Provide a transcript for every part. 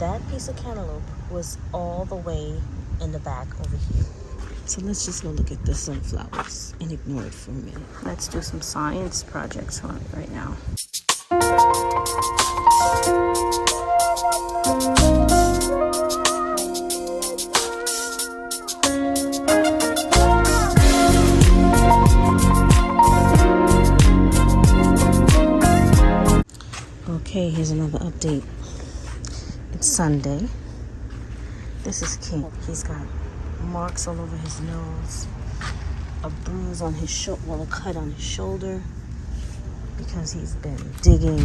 That piece of cantaloupe was all the way in the back over here. So let's just go look at the sunflowers and ignore it for a minute. Let's do some science projects on it right now. Okay, here's another update. It's Sunday. This is King. He's got marks all over his nose, a bruise on his shoulder, well, a cut on his shoulder, because he's been digging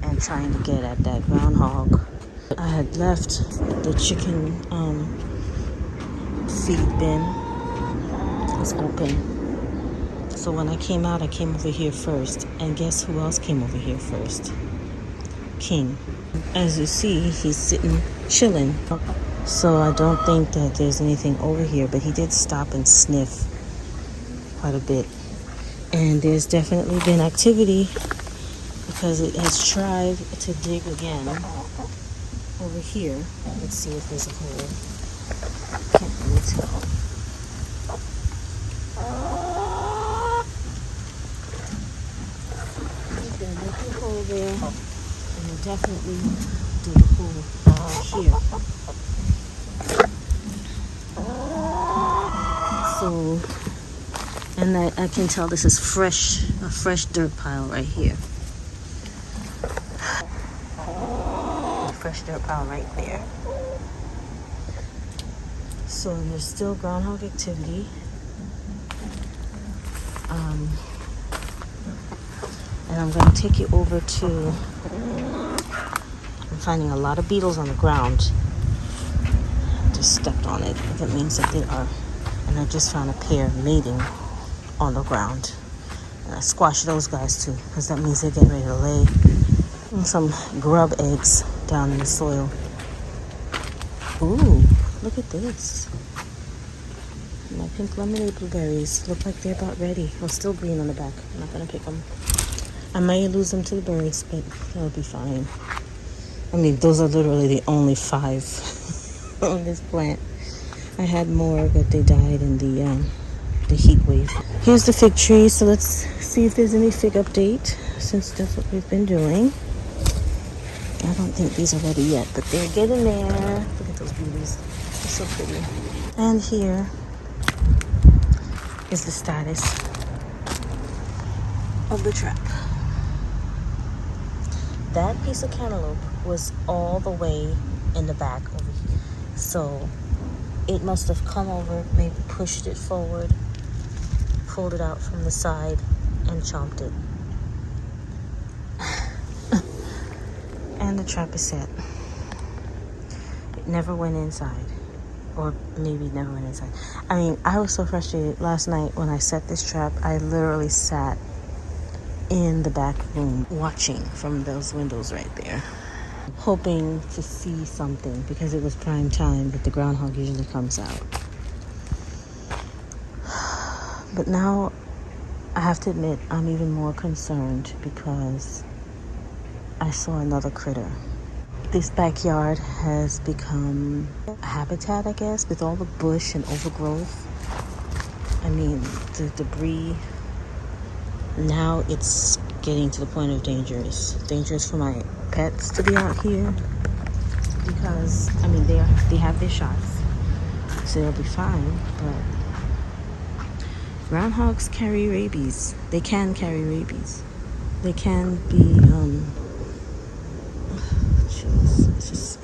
and trying to get at that groundhog. I had left the chicken feed bin. It was open. So when I came out, I came over here first. And guess who else came over here first? King. As you see, he's sitting, chilling. So I don't think that there's anything over here, but he did stop and sniff quite a bit. And there's definitely been activity because it has tried to dig again over here. Let's see if there's a hole. Can't really tell. He's gonna make a hole there. And I definitely dig a hole here. So, and I can tell this is a fresh dirt pile right here. A fresh dirt pile right there. So there's still groundhog activity. And I'm going to take you over to, I'm finding a lot of beetles on the ground. Just stepped on it. That means that they are, and I just found a pair mating on the ground. And I squashed those guys too, because that means they're getting ready to lay some grub eggs down in the soil. Ooh, look at this. My pink lemonade blueberries look like they're about ready. Well, still green on the back. I'm not going to pick them. I may lose them to the birds, but that'll be fine. I mean, those are literally the only 5 on this plant. I had more, but they died in the heat wave. Here's the fig tree, so let's see if there's any fig update, since that's what we've been doing. I don't think these are ready yet, but they're getting there. Look at those beauties. They're so pretty. And here is the status of the trap. That piece of cantaloupe was all the way in the back over here. So it must have come over, maybe pushed it forward, pulled it out from the side, and chomped it. And the trap is set. It never went inside. Or maybe it never went inside. I mean, I was so frustrated last night when I set this trap. I literally sat in the back room watching from those windows right there, hoping to see something, because it was prime time that the groundhog usually comes out. But now I have to admit, I'm even more concerned because I saw another critter. This backyard has become a habitat, I guess, with all the bush and overgrowth. I mean, the debris. Now it's getting to the point of dangerous. Dangerous for my pets to be out here, because I mean they have their shots, so they'll be fine. But groundhogs carry rabies. They can carry rabies. They can be it's just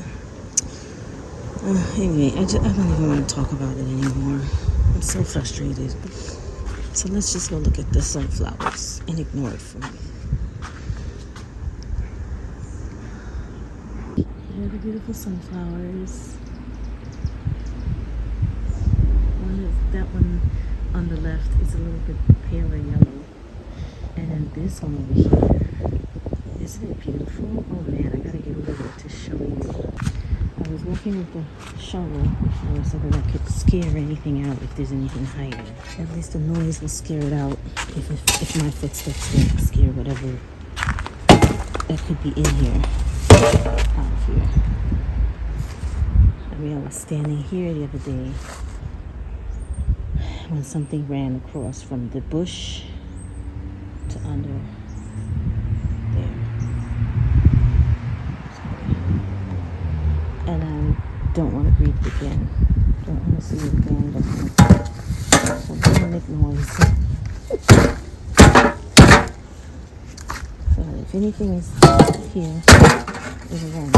anyway. I don't even want to talk about it anymore. I'm so frustrated. So let's just go look at the sunflowers and ignore it for me. Here are the beautiful sunflowers. That one on the left is a little bit paler yellow. And then this one over here. Isn't it beautiful? Oh man, I gotta get over there to show you. I was working with the shovel before so that I could scare anything out if there's anything hiding. At least the noise will scare it out. If my footsteps don't scare whatever that could be in here out of here. mean, I was standing here the other day when something ran across from the bush to under there. And I don't want to read it again. Don't want to see it again. Don't want to make noise. So if anything is here, it'll run.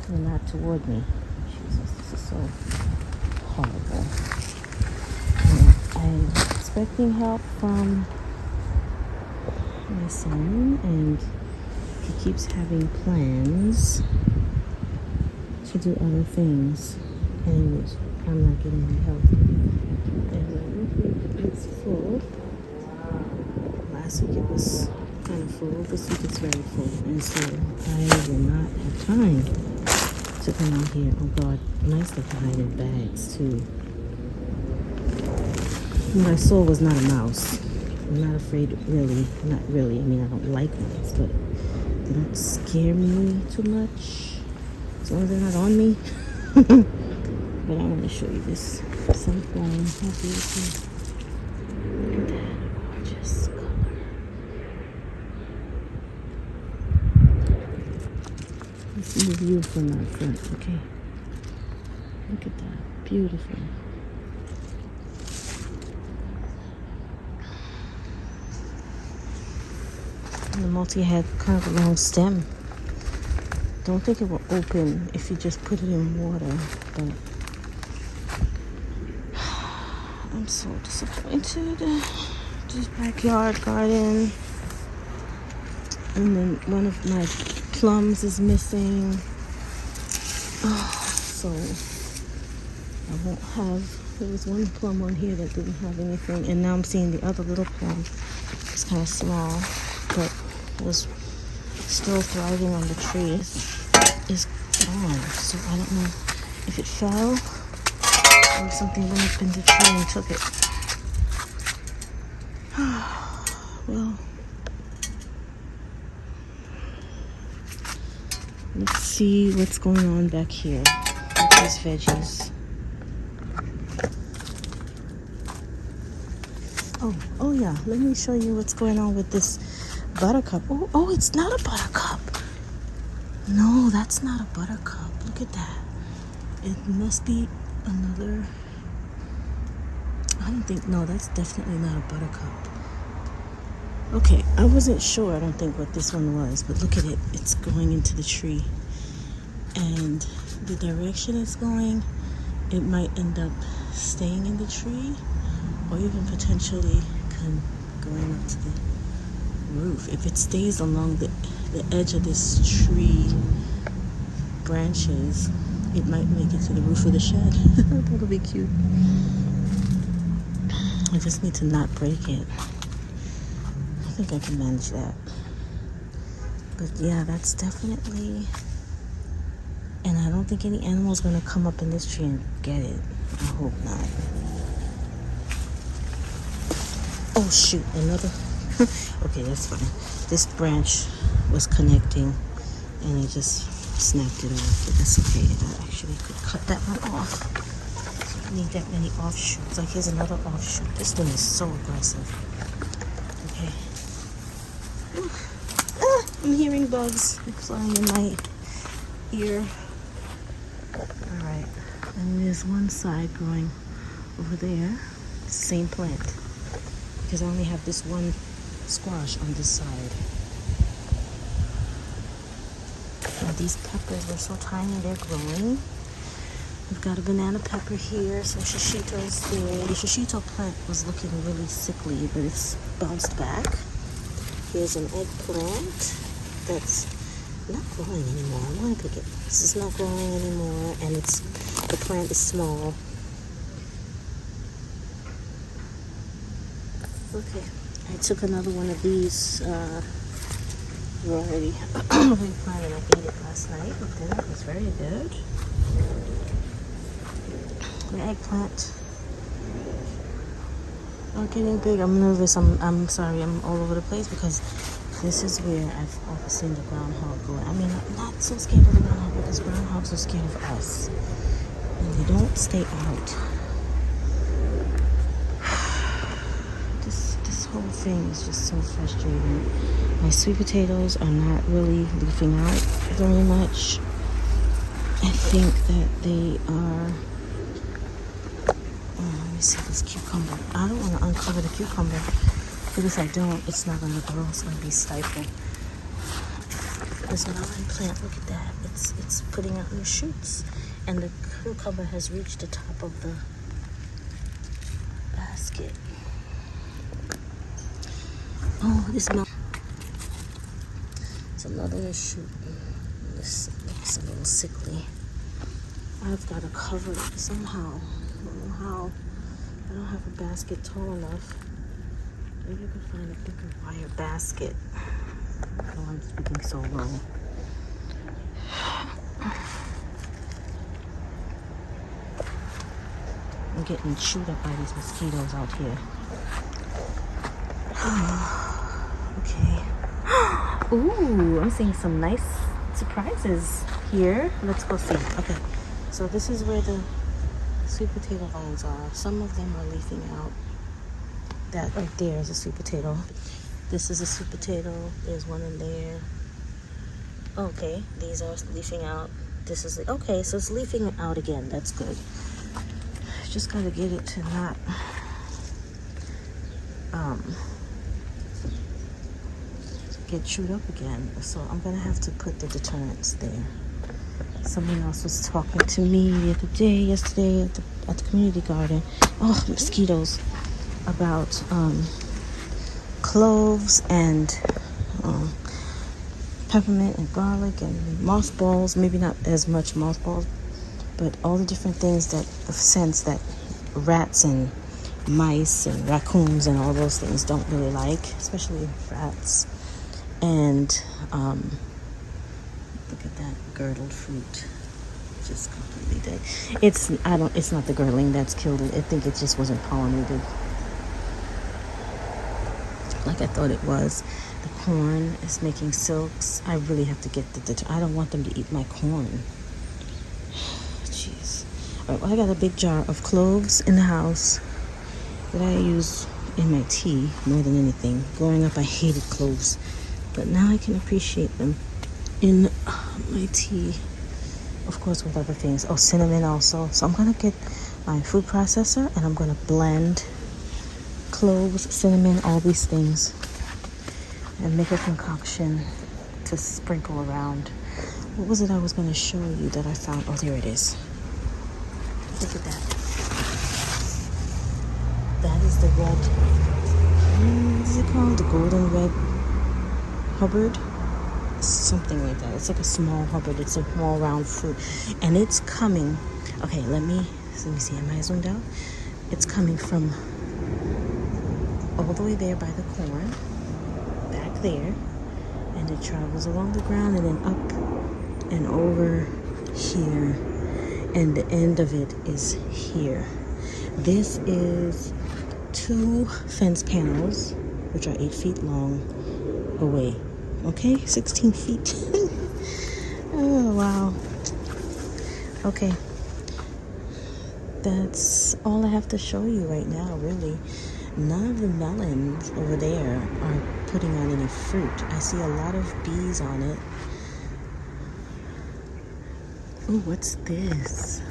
And not toward me. Jesus, this is so horrible. I'm expecting help from my son, and he keeps having plans to do other things, and which I'm not getting any help. And it's full. Last week it was kind of full. This week it's very full, and so I will not have time to come out here. Oh God, nice to hide in bags too. What I saw was not a mouse. I'm not afraid, really. Not really. I mean, I don't like mice, but they don't scare me too much as long as they're not on me. But I want to show you this sunflower. How beautiful! Look at that gorgeous color. Let's see the view from my front. Okay, look at that, beautiful. And the multi had kind of a long stem. Don't think it will open if you just put it in water, but I'm so disappointed. This backyard garden, and then one of my plums is missing. So I won't have. There was one plum on here that didn't have anything, and now I'm seeing the other little plum. It's kind of small, but was still thriving on the tree. Is gone. So I don't know if it fell or something went up in the tree and took it. Well, let's see what's going on back here with these veggies. Oh yeah, let me show you what's going on with this buttercup. Oh, it's not a buttercup. No, that's not a buttercup. Look at that. It must be another. I don't think. No, that's definitely not a buttercup. Okay, I wasn't sure. I don't think what this one was, but look at it. It's going into the tree, and the direction it's going, it might end up staying in the tree, or even potentially going up to the roof. If it stays along the edge of this tree branches, it might make it to the roof of the shed. That'll be cute. I just need to not break it. I think I can manage that. But yeah, that's definitely. And I don't think any animal's gonna come up in this tree and get it. I hope not. Oh shoot, another. Okay, that's fine. This branch was connecting and I just snapped it off, but that's okay. I actually could cut that one off. So I don't need that many offshoots. Like here's another offshoot. This one is so aggressive. Okay. I'm hearing bugs flying in my ear. Alright. And there's one side growing over there. It's the same plant. Because I only have this one squash on this side. And these peppers are so tiny, they're growing. We've got a banana pepper here, some shishitos there. The shishito plant was looking really sickly, but it's bounced back. Here's an eggplant that's not growing anymore. I want to pick it. This is not growing anymore, and the plant is small. Okay, I took another one of these already. Replanted. I ate it last night with dinner. It was very good. The eggplant are getting big. I'm nervous. I'm sorry. I'm all over the place because This is where I've seen the groundhog go. I mean, I'm not so scared of the groundhog because groundhogs are scared of us. And they don't stay out. This whole thing is just so frustrating. My sweet potatoes are not really leafing out very much. I think that they are... Oh, let me see this cucumber. I don't want to uncover the cucumber. Because if I don't, it's not going to grow. It's going to be stifled. This melon plant, look at that. It's putting out new shoots. And the cucumber has reached the top of the basket. Oh, this melon. It's another shoot. This looks a little sickly. I've got to cover it somehow. I don't know how. I don't have a basket tall enough. Maybe I can find a bigger wire basket. Oh, I'm speaking so low. I'm getting chewed up by these mosquitoes out here. Okay. Ooh, I'm seeing some nice surprises here. Let's go see. Okay. So this is where the sweet potato vines are. Some of them are leafing out. That right there is a sweet potato. This is a sweet potato. There's one in there. Okay, these are leafing out. This is okay, so it's leafing out again. That's good. Just gotta get it to not get chewed up again. So I'm gonna have to put the deterrents there. Someone else was talking to me yesterday at the community garden. Oh, mosquitoes. About cloves and peppermint and garlic and mothballs. Maybe not as much mothballs, but all the different things that of scents that rats and mice and raccoons and all those things don't really like, especially rats. And look at that girdled fruit, just completely dead. It's not the girdling that's killed it. I think it just wasn't pollinated like I thought it was. The corn is making silks. I really have to get I don't want them to eat my corn. Jeez. All right, well, I got a big jar of cloves in the house that I use in my tea more than anything. Growing up, I hated cloves, but now I can appreciate them in my tea. Of course, with other things. Oh, cinnamon also. So I'm gonna get my food processor and I'm gonna blend cloves, cinnamon, all these things, and make a concoction to sprinkle around. What was it I was going to show you that I found? Oh, there it is. Look at that. That is the red, what is it called? The golden red Hubbard? Something like that. It's like a small Hubbard. It's a small round fruit. And it's coming. Okay, let me see. Am I zoomed out? It's coming from all the way there by the corn, back there, and it travels along the ground and then up and over here, and the end of it is here. This is 2 fence panels, which are 8 feet long, away. Okay, 16 feet. Oh, wow. Okay. That's all I have to show you right now, really. None of the melons over there are putting on any fruit. I see a lot of bees on it. Oh, what's this?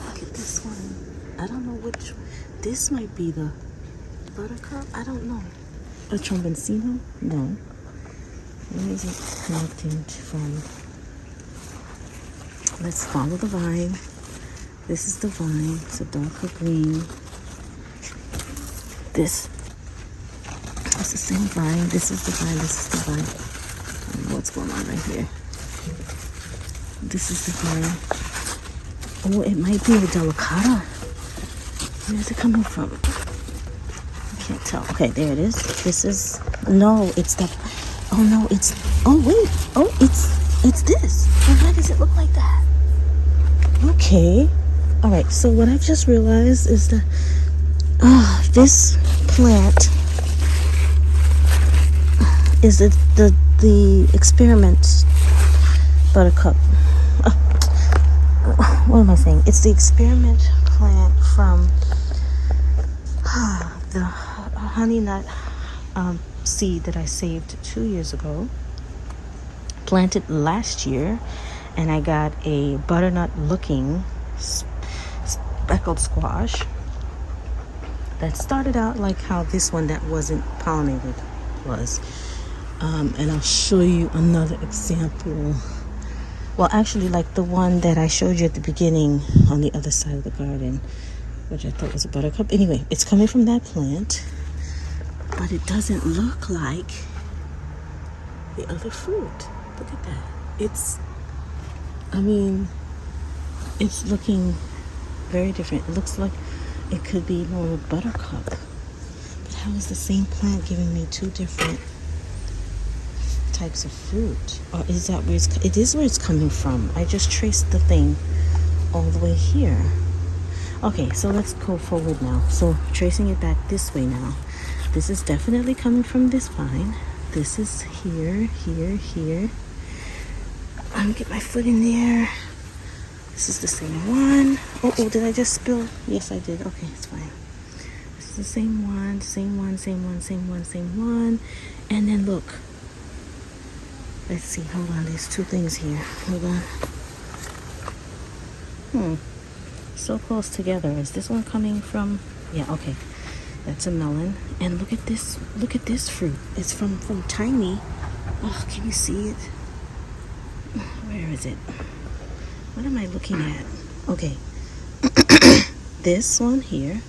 Look at this one. I don't know which. This might be the buttercup. I don't know. A tromboncino? No. Where is it connecting from? Let's follow the vine. This is the vine. It's a darker green. This is the same vine. This is the vine. This is the vine. I don't know what's going on right here. This is the vine. Oh, it might be a delicata. Where is it coming from? I can't tell. Okay, there it is. This is, no, it's the, oh no, it's, oh wait, oh, it's this. Well, why does it look like that? Okay. All right, so what I've just realized is that this plant is the experiment buttercup. What am I saying? It's the experiment plant from the honeynut seed that I saved 2 years ago. Planted last year, and I got a butternut looking speckled squash that started out like how this one that wasn't pollinated was. And I'll show you another example. Well, actually, like the one that I showed you at the beginning on the other side of the garden, which I thought was a buttercup. Anyway, it's coming from that plant, but it doesn't look like the other fruit. Look at that. It's looking very different. It looks like it could be more of a buttercup. But how is the same plant giving me two different types of fruit? Or is that where it is where it's coming from? I just traced the thing all the way here. Okay, so let's go forward now. So tracing it back this way now. This is definitely coming from this vine. This is here, here, here. I'm gonna get my foot in there. This is the same one. Oh, did I just spill? Yes, I did. Okay, it's fine. This is the same one, same one, same one, same one, same one. And then look. Let's see, hold on, there's two things here. Hold on. So close together. Is this one coming from? Yeah, okay. That's a melon. And look at this fruit. It's from tiny. Oh, can you see it? Where is it? What am I looking at? Okay. This one here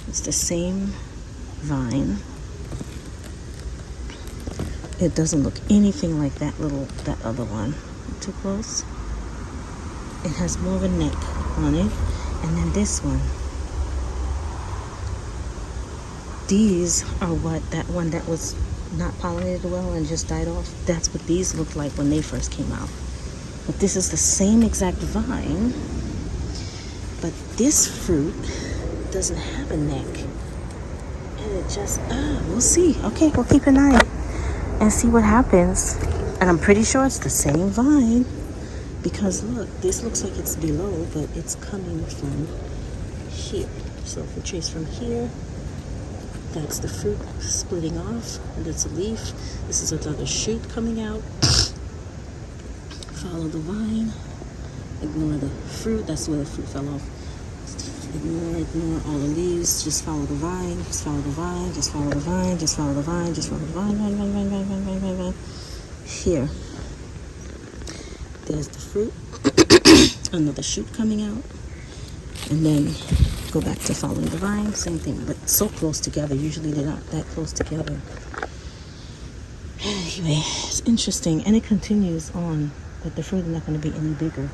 is the same vine. It doesn't look anything like that other one. Too close. It has more of a neck on it. And then this one. These are that one that was not pollinated well and just died off. That's what these looked like when they first came out. But this is the same exact vine. But this fruit doesn't have a neck. And it just, we'll see. Okay, we'll keep an eye and see what happens. And I'm pretty sure it's the same vine. Because look, this looks like it's below, but it's coming from here. So if we trace from here, that's the fruit splitting off, and that's a leaf. This is another shoot coming out. Follow the vine. Ignore the fruit. That's where the fruit fell off. Ignore all the leaves. Just follow the vine. Just follow the vine. Just follow the vine. Just follow the vine. Just follow the vine. Here. There's the fruit. Another shoot coming out. And then go back to following the vine. Same thing, but so close together. Usually they're not that close together. Anyway, it's interesting. And it continues on, but the fruit is not going to be any bigger.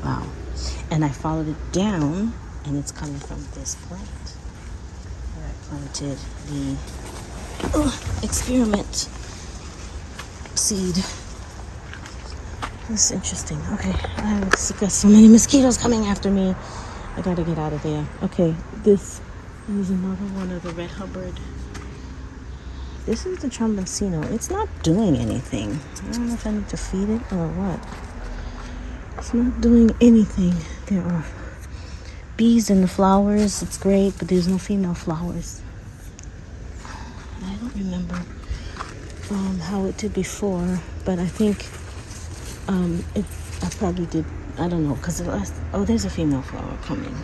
Wow. And I followed it down, and it's coming from this plant where I planted the experiment seed. This is interesting. Okay, I've got so many mosquitoes coming after me. I gotta get out of there. Okay, this is another one of the Red Hubbard. This is the Tromboncino. It's not doing anything. I don't know if I need to feed it or what. It's not doing anything. There are bees in the flowers. It's great, but there's no female flowers. I don't remember how it did before, but I think I probably did. I don't know, because there's a female flower coming.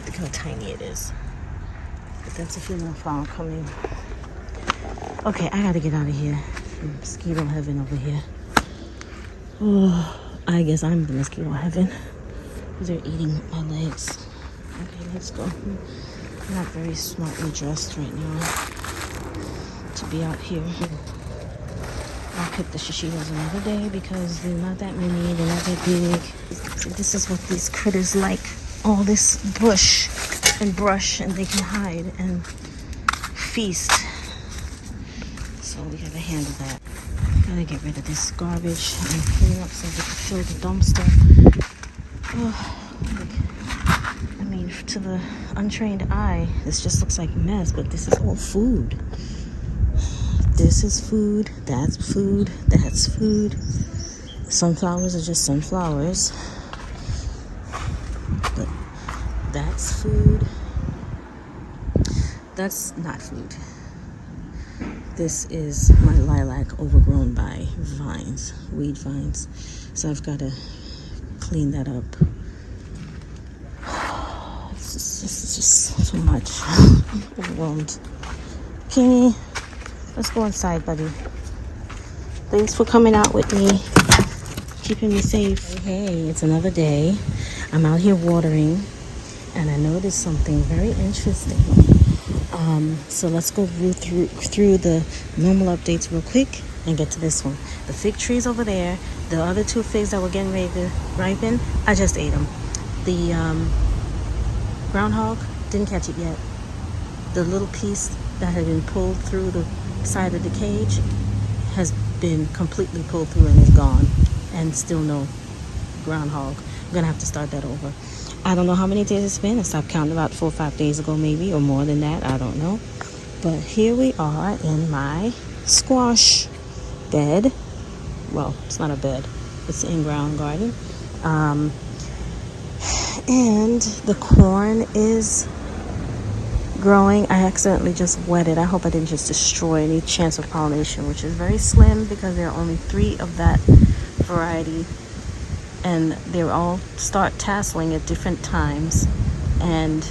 Look how tiny it is. But that's a female flower coming. Okay, I gotta get out of here. Mosquito heaven over here. Oh, I guess I'm the mosquito heaven. They're eating my legs. Okay, let's go. I'm not very smartly dressed right now to be out here. I'll pick the shishitos another day because they're not that many, they're not that big. This is what these critters like. All this bush and brush, and they can hide and feast. So we gotta handle that. Gotta get rid of this garbage and clean up so we can fill the dumpster. Oh, I mean, to the untrained eye, this just looks like a mess, but this is all food. This is food, that's food, that's food. Sunflowers are just sunflowers. But that's food. That's not food. This is my lilac overgrown by vines, weed vines. So I've got to clean that up. It's just too much. I'm overwhelmed. Kenny, let's go inside, buddy. Thanks for coming out with me, keeping me safe. Hey, it's another day. I'm out here watering, and I noticed something very interesting. So let's go through the normal updates real quick and get to this one. The fig trees over there, the other 2 figs that were getting ready to ripen, I just ate them. The groundhog, didn't catch it yet. The little piece that had been pulled through the side of the cage has been completely pulled through and is gone, and still no groundhog. I'm gonna have to start that over. I don't know how many days it's been. I stopped counting about 4 or 5 days ago, maybe, or more than that. I don't know. But here we are in my squash bed. Well, it's not a bed. It's an in-ground garden. And the corn is growing. I accidentally just wet it. I hope I didn't just destroy any chance of pollination, which is very slim because there are only 3 of that variety. And they all start tasseling at different times, and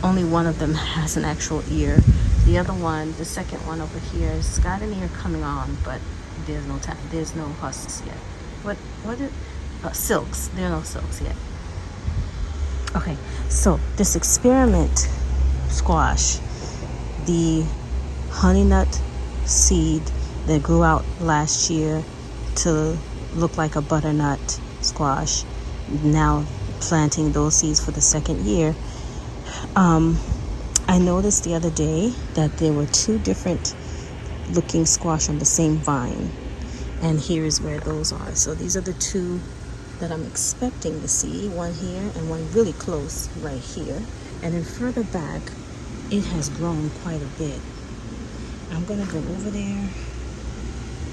only one of them has an actual ear. The other one, the second one over here, has got an ear coming on, but there's no husks yet. What silks? There are no silks yet. Okay, so this experiment squash, the honeynut seed that grew out last year to look like a butternut squash, now planting those seeds for the second year. I noticed the other day that there were 2 different looking squash on the same vine, and here is where those are. So these are the 2 that I'm expecting to see, one here and one really close right here. And then further back, it has grown quite a bit. I'm gonna go over there.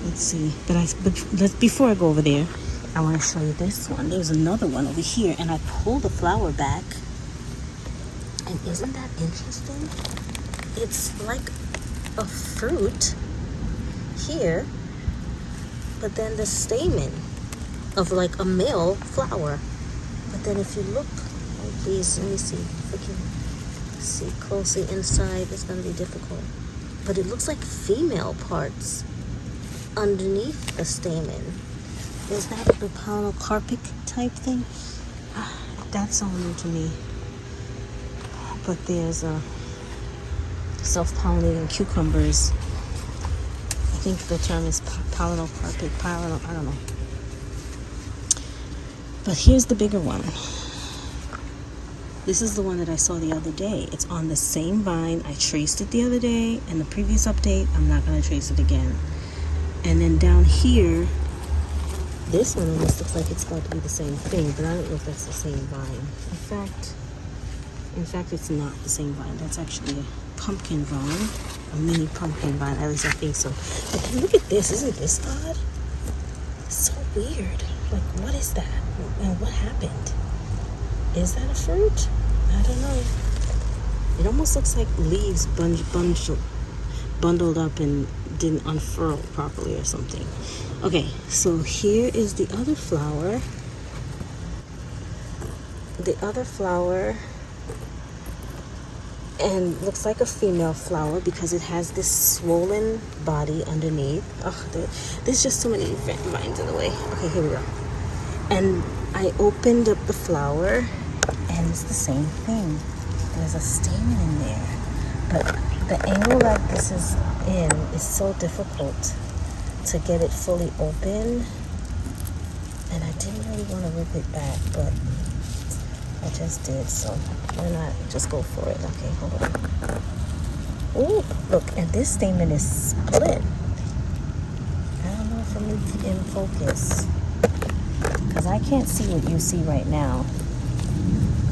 Let's see, but before I go over there, I want to show you this one. There's another one over here, and I pulled the flower back, and isn't that interesting? It's like a fruit here, but then the stamen of like a male flower. But then if you look, oh please, let me see if I can see closely inside. It's going to be difficult, but it looks like female parts underneath the stamen. Is that the polycarpic type thing? That's all new to me. But there's self-pollinating cucumbers. I think the term is polycarpic. I don't know. But here's the bigger one. This is the one that I saw the other day. It's on the same vine. I traced it the other day. In the previous update, I'm not going to trace it again. And then down here, this one almost looks like it's about to be the same thing, but I don't know if that's the same vine. In fact, it's not the same vine. That's actually a pumpkin vine, a mini pumpkin vine. At least I think so. But then look at this. Isn't this odd? It's so weird. Like, what is that? And what happened? Is that a fruit? I don't know. It almost looks like leaves bundled up and didn't unfurl properly or something. Okay, so here is the other flower. The other flower, and looks like a female flower because it has this swollen body underneath. Oh, there's just so many vines in the way. Okay, here we go. And I opened up the flower, and it's the same thing. There's a stamen in there, but the angle that this is in is so difficult to get it fully open, and I didn't really want to rip it back, but I just did, so why not just go for it? Okay, hold on. Ooh, look, and this stamen is split. I don't know if I'm in focus, because I can't see what you see right now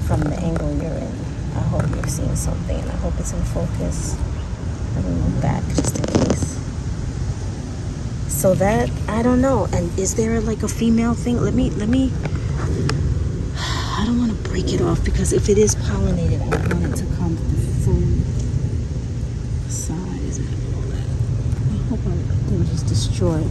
from the angle you're in. I hope you're seeing something, and I hope it's in focus. Let me move back just in case. So that, I don't know. And is there like a female thing? Let me, I don't want to break it off because if it is pollinated, I want it to come the full size and all that. I hope I didn't just destroy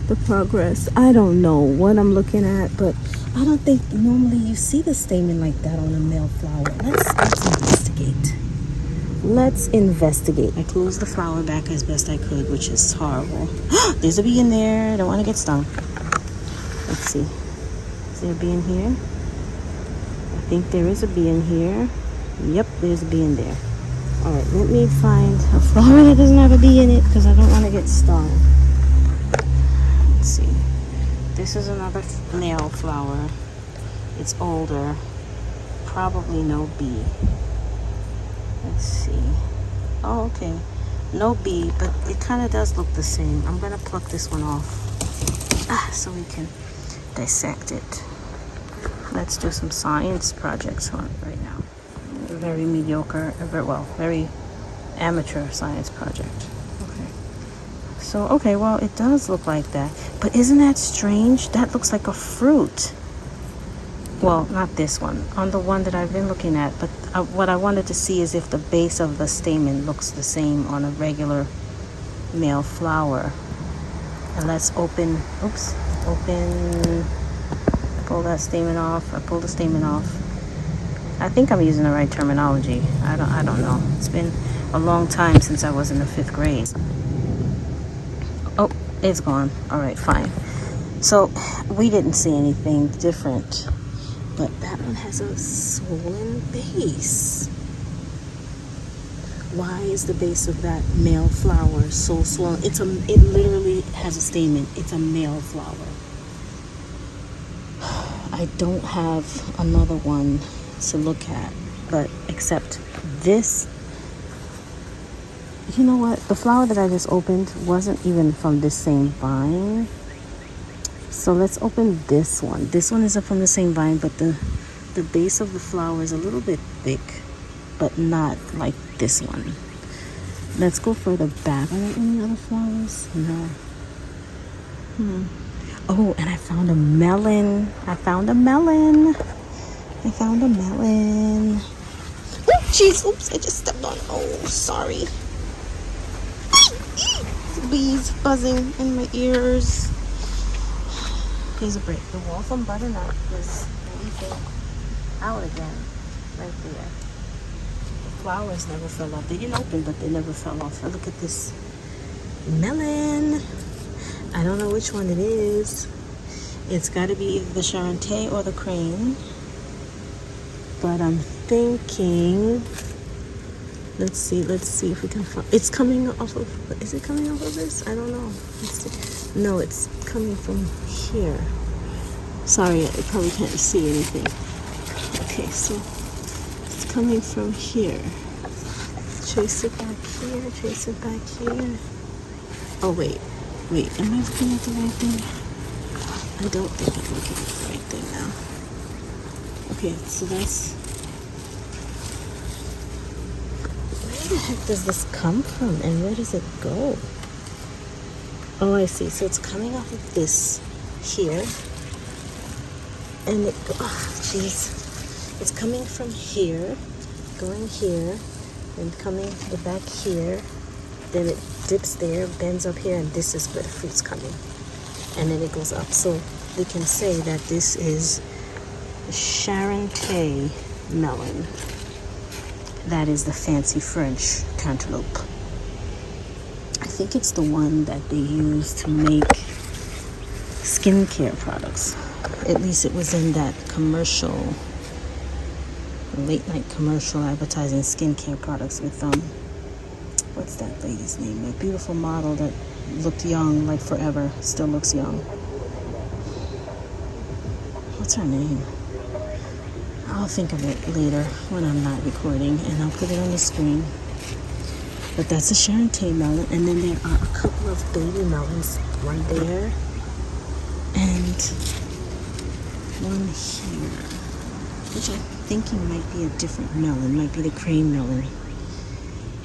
the progress. I don't know what I'm looking at, but I don't think normally you see the stamen like that on a male flower. Let's investigate. Let's investigate. I closed the flower back as best I could, which is horrible. There's a bee in there. I don't want to get stung. Let's see. Is there a bee in here? I think there is a bee in here. Yep, there's a bee in there. All right, let me find a flower that doesn't have a bee in it because I don't want to get stung. Let's see. This is another male flower. It's older. Probably no bee. Let's see. Oh, okay. No bee, but it kind of does look the same. I'm going to pluck this one off so we can dissect it. Let's do some science projects on it right now. Very mediocre, very amateur science project. Okay, well, it does look like that. But isn't that strange? That looks like a fruit. Well, not this one. On the one that I've been looking at. But what I wanted to see is if the base of the stamen looks the same on a regular male flower. And let's open, pull that stamen off. I pulled the stamen off. I think I'm using the right terminology. I don't know. It's been a long time since I was in the 5th grade. Oh, it's gone. All right, fine. So we didn't see anything different, but that one has a swollen base. Why is the base of that male flower so swollen? It literally has a stamen. It's a male flower. I don't have another one to look at, but except this. You know what? The flower that I just opened wasn't even from this same vine. So let's open this one. This one isn't from the same vine, but the base of the flower is a little bit thick, but not like this one. Let's go further back. Are there any other flowers? No. Oh, and I found a melon. Oh, jeez. Oops, I just stepped on. Oh, sorry. Bees buzzing in my ears. Here's a break. The wall from butternut is leafing out again, right there. The flowers never fell off. They didn't open, but they never fell off. Look at this melon. I don't know which one it is. It's got to be either the Charente or the crane. But I'm thinking. Let's see if we can find. It's coming off of. Is it coming off of this? I don't know. Let's see. No, it's coming from here. Sorry, I probably can't see anything. Okay, so it's coming from here. Trace it back here. Oh, wait. Am I looking at the right thing? I don't think I'm looking at the right thing now. Okay, so that's. Where the heck does this come from and where does it go? Oh, I see. So it's coming off of this here. And it, it's coming from here, going here, and coming the back here. Then it dips there, bends up here, and this is where the fruit's coming. And then it goes up. So we can say that this is Charente melon. That is the fancy French cantaloupe. I think it's the one that they use to make skincare products. At least it was in that commercial, late night commercial advertising skincare products with what's that lady's name? That beautiful model that looked young like forever, still looks young. What's her name? I'll think of it later when I'm not recording, and I'll put it on the screen. But that's a Charente melon, and then there are a couple of baby melons, one there and one here, which I'm thinking might be a different melon, might be the cream melon.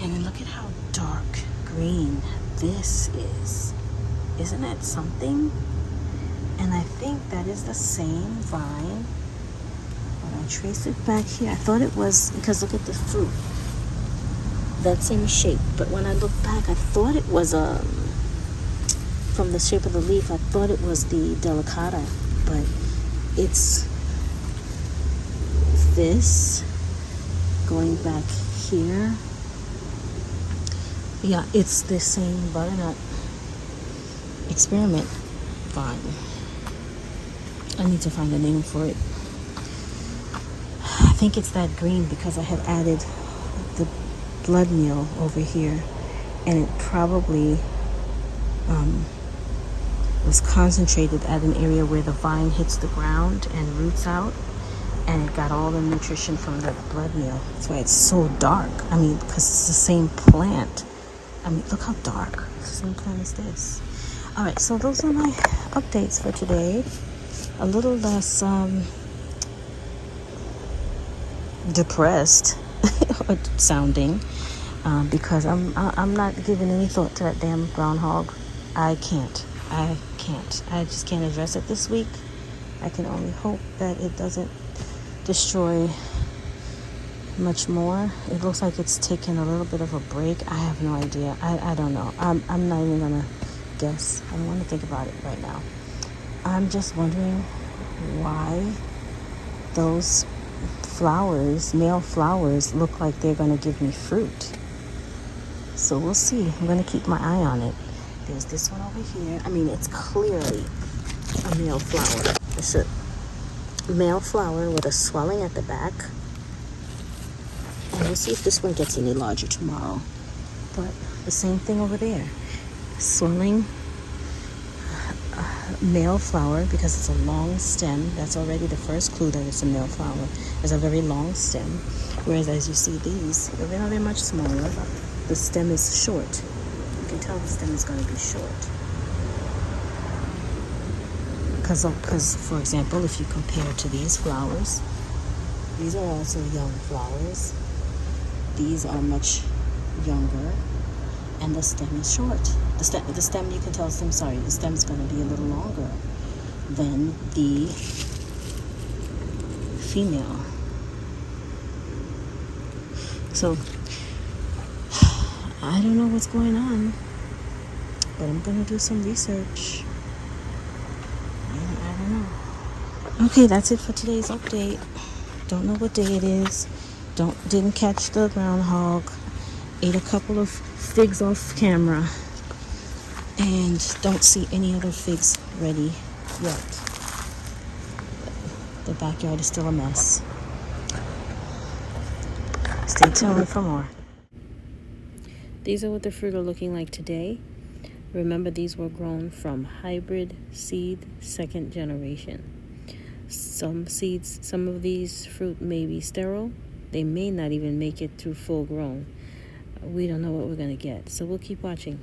And then look at how dark green this is. Isn't it something? And I think that is the same vine. When I trace it back here, I thought it was, because look at the fruit. That same shape. But when I look back, I thought it was from the shape of the leaf, I thought it was the delicata. But it's this going back here. Yeah, it's the same butternut experiment vine. I need to find a name for it. I think it's that green because I have added the blood meal over here, and it probably was concentrated at an area where the vine hits the ground and roots out, and it got all the nutrition from the blood meal. That's why it's so dark. I mean, because it's the same plant. I mean, look how dark. It's the same plant as this. All right, so those are my updates for today. A little less depressed sounding because I'm not giving any thought to that damn groundhog. I can't. I just can't address it this week. I can only hope that it doesn't destroy much more. It looks like it's taking a little bit of a break. I have no idea. I don't know. I'm not even gonna guess. I don't want to think about it right now. I'm just wondering why those flowers, male flowers, look like they're gonna give me fruit. So we'll see. I'm gonna keep my eye on it. There's this one over here. I mean, it's clearly a male flower. It's a male flower with a swelling at the back. And we'll see if this one gets any larger tomorrow. But the same thing over there. Swelling male flower because it's a long stem. That's already the first clue that it's a male flower. It's a very long stem. Whereas as you see these, even though they're much smaller, the stem is short. You can tell the stem is going to be short. Because, for example, if you compare to these flowers, these are also young flowers. These are much younger, and the stem is short. The stem, you can tell the stem is going to be a little longer than the female. So, I don't know what's going on, but I'm going to do some research. I don't know. Okay, that's it for today's update. Don't know what day it is. Didn't catch the groundhog. Ate a couple of figs off camera. And don't see any other figs ready yet. The backyard is still a mess. Stay tuned for more. These are what the fruit are looking like today. Remember, these were grown from hybrid seed, second generation. Some seeds, some of these fruit may be sterile. They may not even make it through full grown. We don't know what we're going to get, so we'll keep watching.